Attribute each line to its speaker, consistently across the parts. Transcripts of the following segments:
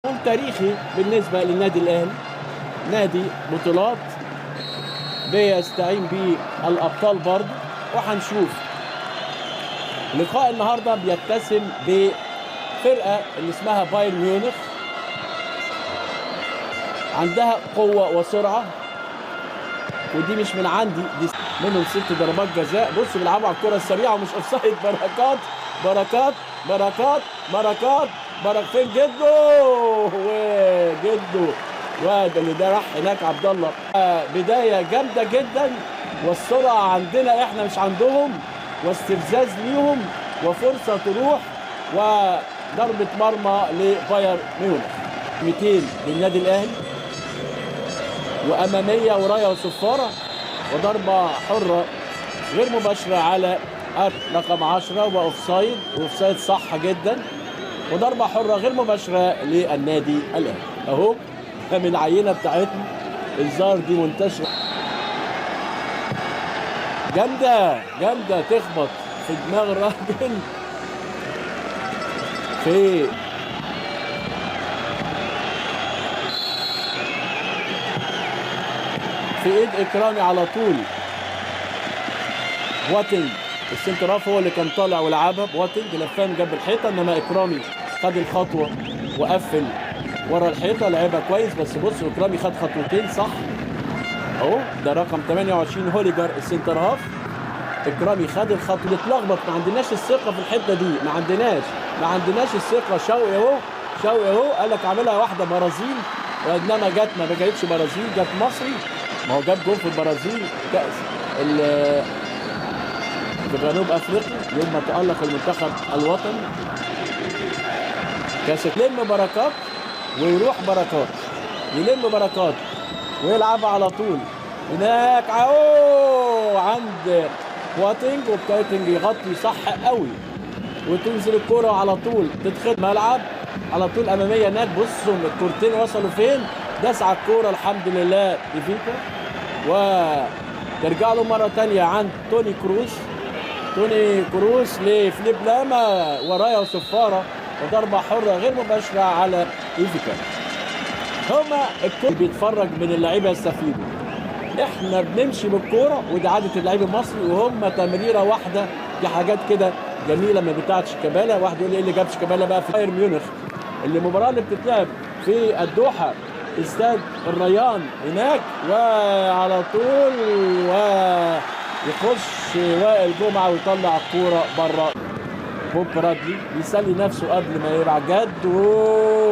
Speaker 1: يوم تاريخي بالنسبة للنادي الأهلي، نادي بطولات بيستعين بيه الأبطال برضه، وهنشوف لقاء النهارده بيتسم بفرقة اللي اسمها بايرن ميونخ، عندها قوة وسرعة، ودي مش من عندي، دي منهم 6 ضربات جزاء. بص بيلعبوا على الكرة السريعة ومش اوفسايد. بركات بركات بركات بركات فين جده؟ وجده واد اللي ده راح هناك عبد الله. بداية جامدة جدا، والسرعة عندنا احنا مش عندهم، واستفزاز ليهم وفرصة تروح، وضربة مرمى لبايرن ميونخ. 200 للنادي الاهلي، واماميه ورايه وصفاره، وضربه حره غير مباشره على رقم 10 واوفسايد، واوفسايد صح جدا، وضربه حره غير مباشره للنادي الاهلي. اهو من العينه بتاعتنا الزار دي منتشره جامده جامده، تخبط في دماغ الراجل في ايد اكرامي على طول. بواتينج السنتراف هو اللي كان طالع ولعبها، بواتينج لفان جاب الحيطه، انما اكرامي خد الخطوه وقفل ورا الحيطه، لعبها كويس. بس بص اكرامي خد خطوتين صح اهو، ده رقم 28 هوليجر السنتراف. اكرامي خد الخطوه، اتلخبط، ما عندناش الثقه في الحته دي، ما عندناش الثقه. شوقي اهو قال لك عاملها واحده برازيل، وانما جت ما جاتش برازيل، جت مصري. ما هو جاب جول في البرازيل كأس في جنوب افريقيا يوم ما تألق المنتخب الوطني. كاس يلم بركات ويروح بركات، يلم بركات ويلعب على طول هناك اهو عند بواتينج، وبواتينج يغطي صح قوي، وتنزل الكرة على طول تدخل ملعب على طول اماميه هناك. بصوا الكورتين وصلوا فين، داس على الكوره الحمد لله ديفيكا، وترجع له مره ثانيه عند توني كروس لفليب لاما، ورايا وصفاره، وضربه حره غير مباشره على ايفيكا. هما الكل بيتفرج من اللعيبه يستفيدوا، احنا بنمشي بالكوره، ودي عاده اللعيب المصري، وهم تمريره واحده. دي حاجات كده جميله ما بتاعت شيكابالا. واحد يقول لي ايه اللي جاب شيكابالا بقى في بايرن ميونخ؟ المباراه اللي بتتلعب في الدوحه استاد الريان هناك، وعلى طول ويخش وائل جمعه ويطلع الكوره بره. بوب برادلي بيسلي نفسه قبل ما يبقى جد.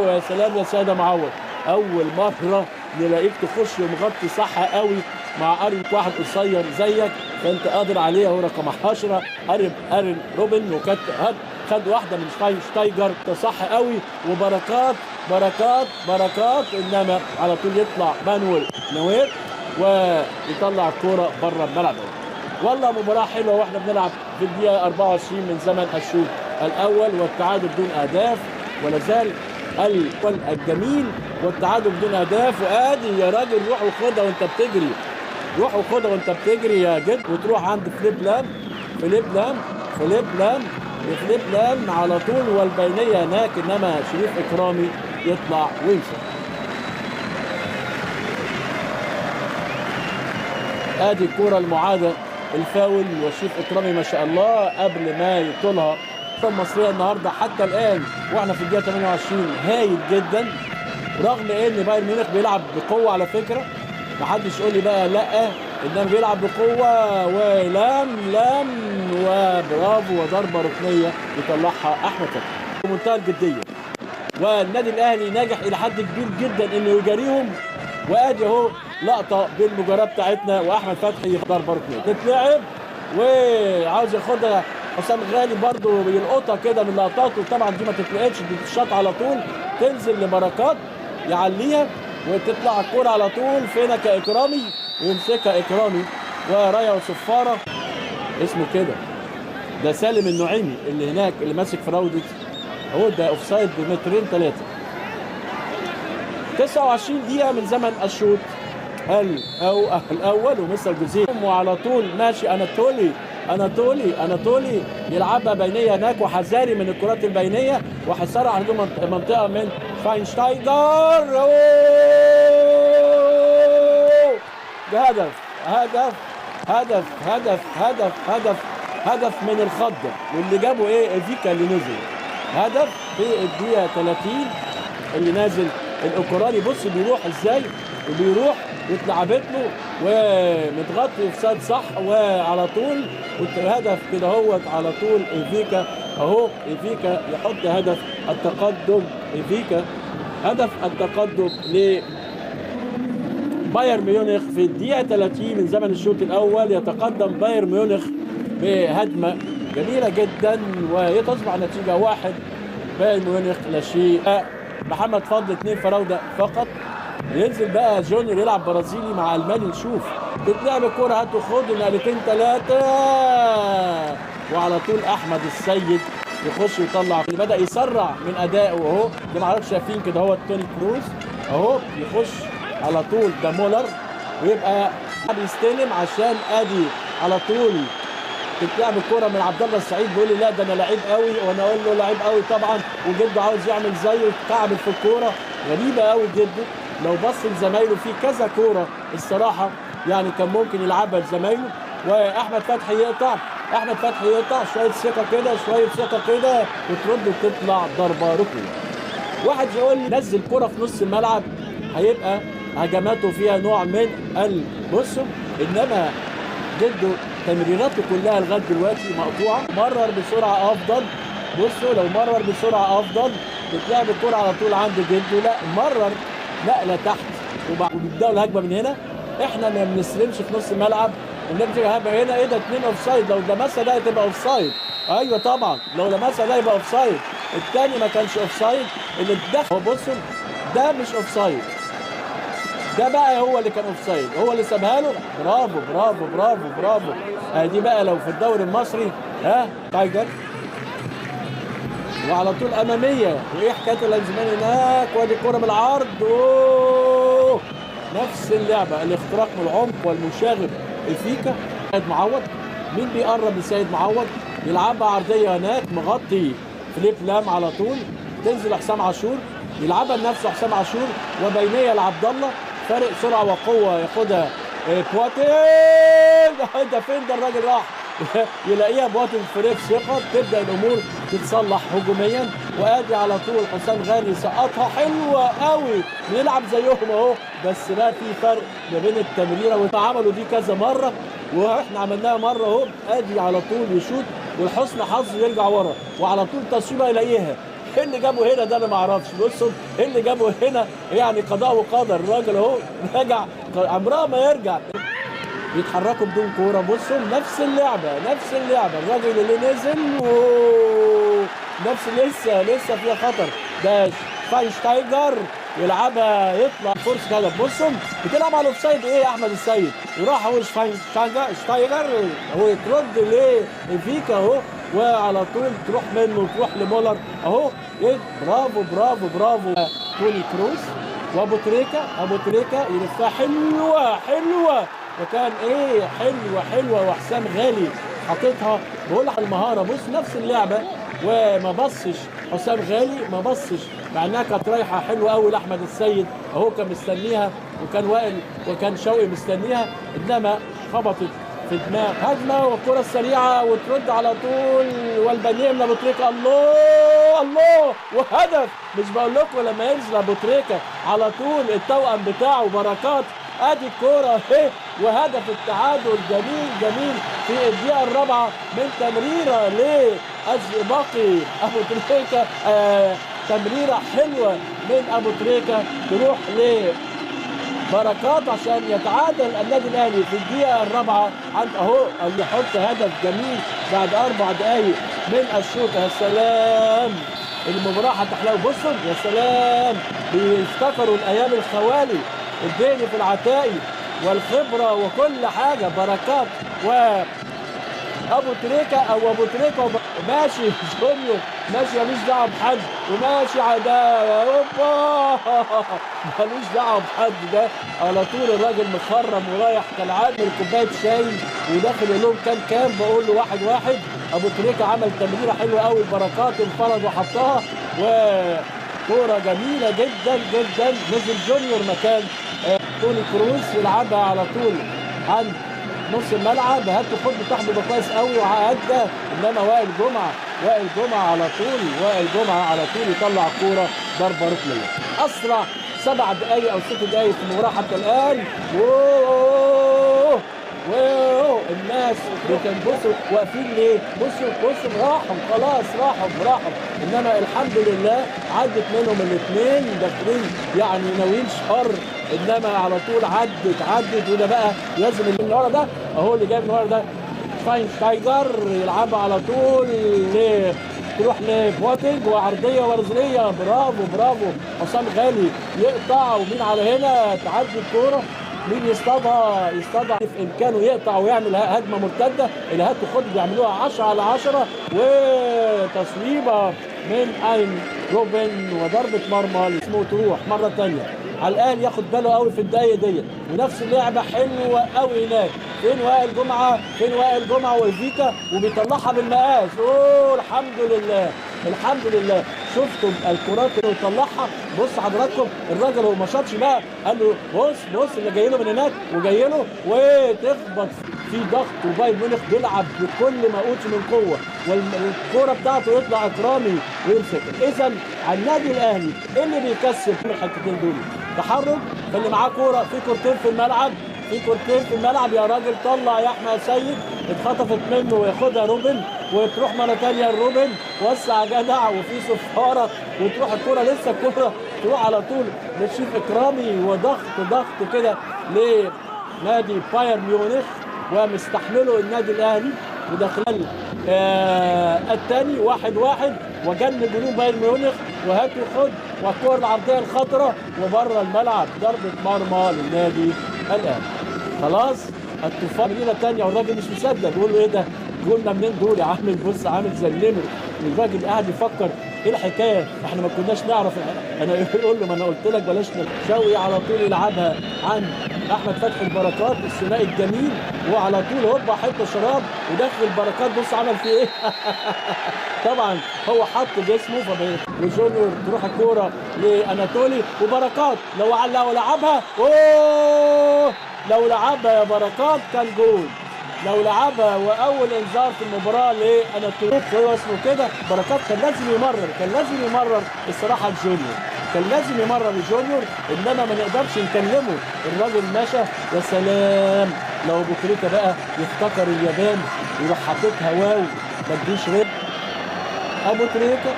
Speaker 1: يا سلام يا ساده معوض، اول مره نلاقيك تخش ومغطي صح قوي مع واحد قصير زيك، فانت قادر عليه. اهو رقم 10 ارن روبن، وكانت خد واحده من شتايجر صح قوي، وبركات انما على طول يطلع مانويل نوير ويطلع الكوره بره الملعب. والله مباراه حلوه، واحنا بنلعب في الدقيقه 24 من زمن الشوط الاول، والتعادل بدون اهداف، ولا زال الجميل والتعادل بدون اهداف. وادي يا راجل روح وخدها وانت بتجري، يا جد، وتروح عند فليب لام على طول، والبينيه هناك، انما شريف اكرامي يطلع ويمشي. ادي الكوره المعاده الفاول، وشريف اكرامي ما شاء الله قبل ما يطولها. المصريه النهارده حتى الان واحنا في الدقيقه 28 هايل جدا، رغم ان بايرن ميونخ بيلعب بقوه. على فكره ما حدش يقول لي بقى لا، انما بيلعب بقوه، ولام وبرافو، وضربه ركنيه يطلعها احمد فتحي بمنتهى الجديه. والنادي الاهلي ناجح الى حد كبير جدا انه يجاريهم. وادي اهو لقطه بالمجاراه بتاعتنا، واحمد فتحي ضربه ركنيه تتلعب، وعاوز ياخدها حسام غالي برضو بيلقطها كده من لقطاته. طبعا دي ما تتلقطش، دي تتشاط على طول، تنزل لبركات يعليها، وتطلع الكوره على طول فينك يا اكرامي، ويمسكها اكرامي، ورايا وصفاره اسمه كده، ده سالم النعيمي اللي هناك اللي ماسك في راوده اهو، ده اوفسايد بمترين 3. 29 دقيقه من زمن الشوط الاول، ومستر جوزيه وعلى طول ماشي. اناتولي يلعبها بينيه هناك، وحذاري من الكرات البينيه، وهيسرع حدود منطقه من شفاينشتايجر. هدف هدف هدف هدف هدف هدف هدف من الخضة، واللي جابه ايه؟ فيكا اللي نزل. هدف في الدقيقة 30 اللي نازل الاوكراني. بص بيروح ازاي، وبيروح واتلعبت له ومتغطي اوفسايد صح، وعلى طول هدف كده هوت على طول. ايفيكا اهو، ايفيكا يحط هدف التقدم. ايفيكا هدف التقدم لبايرن ميونخ في الدقيقة 30 من زمن الشوط الأول. يتقدم بايرن ميونخ بهجمة جميلة جدا، وتصبح نتيجة 1 بايرن ميونخ لا شيء. محمد فضل 2 فراودة فقط. ينزل بقى جونيور يلعب برازيلي مع الماني. نشوف تتلعب الكوره، هاتوا خدوا نقلتين 3، وعلى طول احمد السيد يخش ويطلع. اللي بدا يسرع من ادائه اهو، زي ما حضراتكم شايفين كده هو توني كروز اهو يخش على طول. ده مولر، ويبقى بيستلم عشان ادي على طول تتلعب الكوره من عبد الله السعيد. بيقول لي لا ده انا لعيب قوي، وانا اقول له لعيب قوي طبعا، وجده عاوز يعمل زيه، كعب في الكوره غريبه قوي جده. لو بص لزمايله في كذا كوره الصراحه يعني كان ممكن يلعبها لزمايله. واحمد فتحي يقطع، احمد فتحي يقطع شويه ثقه كده، شويه ثقه كده، وترد وتطلع ضربه ركنيه. واحد يقول لي نزل كوره في نص الملعب هيبقى هجماته فيها نوع من البصم، انما جده تمريراته كلها لغايه دلوقتي مقطوعه. مرر بسرعه افضل. بصوا لو مرر بسرعه افضل بتلعب الكوره على طول عند جده. لا مرر نقله تحت وبيبداوا الهجمه من هنا. احنا ما بنستلمش في نص الملعب ونبتدي هجمه هنا. ايه ده 2 اوفسايد؟ لو لمسها ده هتبقى اوفسايد. ايوه طبعا لو لمسها ده يبقى اوفسايد. الثاني ما كانش اوفسايد، اللي اتدخل هو بصوا ده مش اوفسايد، ده بقى هو اللي كان اوفسايد، هو اللي سابها له. برافو برافو برافو برافو. دي بقى لو في الدوري المصري تايجر، وعلى طول اماميه. وايه حكايه الانزمان هناك؟ وادي الكوره بالعرض. اوه نفس اللعبه، الاختراق من العمق والمشاغب. الفيكا سيد معوض، مين بيقرب لسيد معوض؟ يلعبها عرضيه هناك، مغطي فليب لام على طول. تنزل حسام عاشور يلعبها لنفسه حسام عاشور، وبينيه لعبد الله. فارق سرعه وقوه ياخدها بواتين. ده فين ده الراجل راح؟ يلاقيها بواتين فريق ثقه. تبدا الامور تتصلح هجوميا، وادي على طول حسام غالي سقطها حلوه قوي. بنلعب زيهم اهو، بس بقى في فرق ما بين التمريره وعملوا دي كذا مره، واحنا عملناها مره اهو. ادي على طول يشوط، والحسن حظ يرجع ورا، وعلى طول تصويبه يلاقيها. ايه اللي جابه هنا ده انا ما اعرفش. بصوا ايه اللي جابه هنا، يعني قضاء وقدر. الراجل اهو رجع، عمرها ما يرجع. بيتحركوا بدون كوره. بصوا نفس اللعبه نفس اللعبه. الراجل اللي نزل نفس لسه فيها خطر. ده شفاينشتايجر يلعبها يطلع فرصه هدف. بصوا بتلعب على الاوفسايد ايه يا احمد السيد؟ يروح هو شفاينشتايجر هو يترد لفيكا اهو، وعلى طول تروح منه وتروح لمولر اهو. ايه برافو برافو برافو. توني كروز وابو تريكه يلفها حلوه وكان ايه حلوه وحسام غالي حاططها. بقول لك المهاره. بص نفس اللعبه، وما بصش حسام غالي، ما بصش، مع انها كانت رايحه حلوه قوي لاحمد السيد اهو، كان مستنيها، وكان وائل وكان شوقي مستنيها، انما خبطت في دماغ. هجمه والكره السريعه وترد على طول، والبنيه من ابو تريكه. الله وهدف. مش بقول لكم لما ينزل ابو تريكه على طول التوأم بتاعه بركات. ادي الكوره اهي، وهدف التعادل جميل في الدقيقه الرابعه من تمريره لأزباقي ابو تريكه. تمريره حلوه من ابو تريكه تروح لبركات عشان يتعادل النادي الاهلي في الدقيقه الرابعه. عند اهو اللي يحط هدف جميل بعد 4 دقائق من الشوط. يا سلام المباراه هتحلو. بصوا يا سلام، بيفتكروا الايام الخوالي، الديني في العتائي والخبره وكل حاجه. بركات وابو تريكه ماشي جونيور ماشي مالوش دعوه بحد، وماشي على اوبا مالوش دعوه بحد. ده على طول الراجل مخرم ورايح كالعاده كوبايه شاي وداخل يقول لهم كام. بقول له 1-1. ابو تريكه عمل تمريره حلوه قوي. بركات انفرد وحطها، و كوره جميله جدا جدا. نزل جونيور مكان توني كروز يلعبها على طول عند نص الملعب. هات خد بتاخده كويس قوي وعدى، انما وائل جمعه على طول، وائل جمعه على طول يطلع كوره ضربه ركنيه. اسرع 7 دقائق او 6 دقائق في المباراه حتى الان. واو الناس بتنبسط واقفين ليه؟ بصوا راحوا خلاص، راحوا انما الحمد لله عدت منهم الاثنين داخلين يعني ناويين شر، انما على طول عدت. وده بقى لازم اللي ورا ده اهو، اللي جاي من ورا ده شفاينشتايجر يلعبها على طول تروح لبواتينج وعرضيه ورزليه. برافو حسام غالي يقطع، ومين على هنا تعدي الكوره، مين يصطادها في امكانه يقطع ويعمل هجمه مرتده. الهات وخد بيعملوها 10 على 10 وتصويبه من اين روبن وضربه مرمى اسمه تروح مره ثانيه. على الاقل ياخد باله قوي في الدقايق ديت، ونفس اللعبه حلوه قوي هناك. فين وائل جمعه والفيكا وبيطلعها بالمقاس. الحمد لله شفتوا الكرات اللي طلعها. بص حضراتكم الراجل هو ما شاطش بقى، قال له بص اللي جاي له من هناك وجاي له وتخبط في ضغط. وبايرن ميونخ بيلعب بكل ما اوتي من قوه، والكوره بتاعته يطلع اكرامي ويمسك. اذا على النادي الاهلي اللي بيكسب الحتتين دول تحرك، فاللي معاه كوره في كورتين في الملعب يا راجل طلع يا احمد سيد. اتخطفت منه وياخدها روبن وتروح مره ثانيه لروبن، وسع جدع وفي صفاره وتروح الكوره، لسه الكوره تروح على طول لشريف اكرامي، وضغط كده لنادي بايرن ميونخ ومستحمله النادي الاهلي. وده خلال الثاني 1-1 وجن جنوب بايرن ميونخ وهات وخد والكور العرضيه الخطره وبره الملعب ضربه مرمى للنادي الاهلي. خلاص الطوفان مدينه ثانيه، والراجل مش مصدق بيقول له ايه ده؟ قلنا منين دول؟ عامل زي النمر. الراجل قاعد يفكر ايه الحكايه؟ احنا ما كناش نعرف. انا يقول له ما انا قلت لك بلاش. شوقي على طول يلعبها عن احمد فتحي البركات الثنائي الجميل، وعلى طول هوبا حته شراب ودخل البركات. بص عمل فيه ايه؟ طبعا هو حط جسمه وجونيور تروح الكوره لاناتولي وبركات. لو لعبها لو لعبها يا بركات كان جول. لو لعبها واول انذار في المباراه لاناتولي هو اسمه كده. بركات كان لازم يمرر الصراحه الجونيور، انما ما نقدرش نكلمه. الراجل مشى. يا سلام لو ابو تريكه بقى يفتكر اليابان ويروح حاططها واو ما تجيش رد. ابو تريكه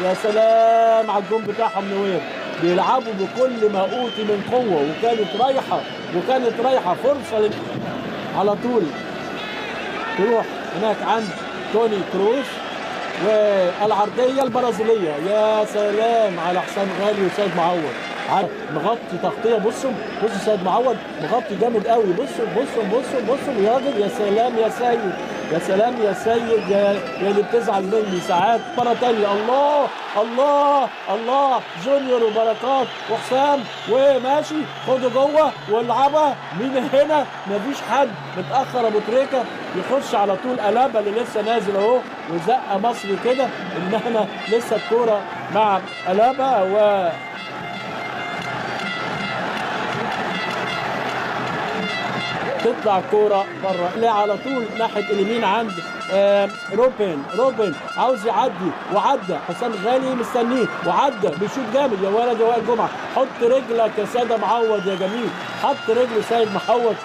Speaker 1: يا سلام على الجون بتاعهم نوير. بيلعبوا بكل ما اوتي من قوه، وكانت رايحه فرصه على طول تروح هناك عند توني كروز والعرضيه البرازيليه. يا سلام على حسام غالي وسيد معوض مغطي تغطيه. بصوا سيد معوض مغطي جامد قوي. بصوا يا راجل. يا سلام يا سيد يا اللي بتزعل مني ساعات. مره ثانيه الله جونيور وبركات وحسام وماشي خدوا جوه والعبها. مين هنا؟ مفيش حد. متاخر ابو تريكه يخش على طول قلبه اللي لسه نازل اهو وزقه مصري كده، انما لسه الكوره مع قلبه و تطلع الكوره بره. لا على طول ناحيه اليمين عند روبن عاوز يعدي وعدى. حسام غالي مستنيه وعدى بيشوط جامد. يا ولد يا وائل جمعه حط رجلك يا سيد معوض يا جميل. حط رجله سيد معوض.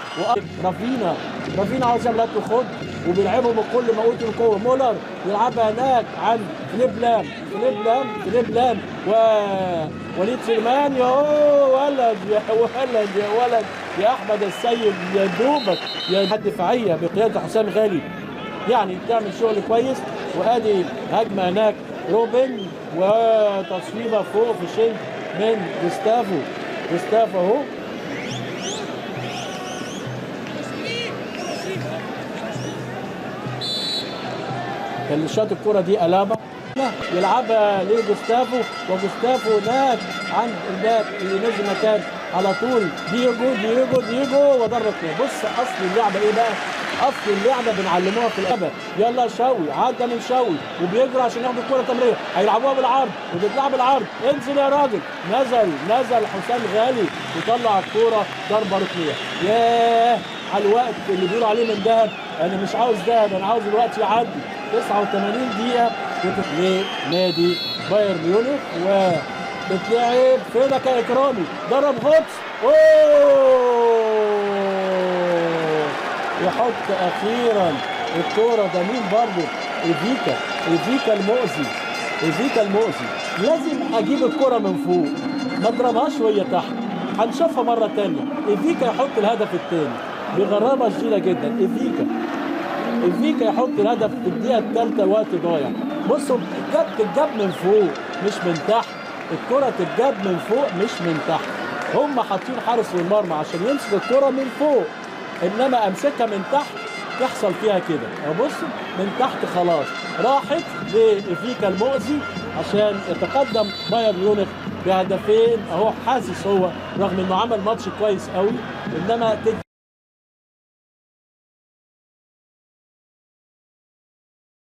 Speaker 1: رافينا عاوز يعمل خد وبيلعبوا بكل ما اوتي القوه. مولر يلعبها هناك عند فليب لام ووليد سليمان. يا ولد يا احمد السيد يا دوبك يا الدفاعيه بقياده حسام غالي يعني تعمل شغل كويس. وادي هجمه هناك روبن وتصويبه فوق في شنك من جوستافو اهو. اللي شاط الكرة دي ألابا يلعبها لجوستافو، وجوستافو هناك عند الباب اللي نزل مكان على طول دييجو وضربة. بص اصل اللعبه ايه بقى؟ اصل اللعبه بنعلموها في الابد. يلا شوقي عدى من شوقي وبيجري عشان ياخد الكره تمريره، هيلعبوها بالعرض وتتلعب بالعرض، انزل يا راجل، نزل حسام غالي وطلع الكوره ضربه ركنيه. ياه على الوقت اللي بيقولوا عليه من ذهب، انا مش عاوز ذهب، انا عاوز الوقت يعدي. 89 دقيقه لنادي بايرن ميونخ وبتلعب فينك يا اكرامي، ضرب غطس، يحط اخيرا الكوره. ده مين برضه؟ ايفيكا المؤذي. لازم اجيب الكوره من فوق ما اضربهاش وهي تحت. هنشوفها مره ثانيه. ايفيكا يحط الهدف الثاني بغرابه شديده جدا. ايفيكا يحط الهدف في الدقيقه الثالثه، وقت ضايع. بصوا تتجاب من فوق مش من تحت، الكره تتجاب من فوق مش من تحت. هم حاطين حارس للمرمى عشان يمسك الكره من فوق، انما امسكها من تحت يحصل فيها كده. بصوا من تحت خلاص راحت لإيفيكا المؤذي عشان يتقدم بايرن ميونخ بهدفين. اهو حاسس هو رغم انه عمل ماتش كويس قوي، انما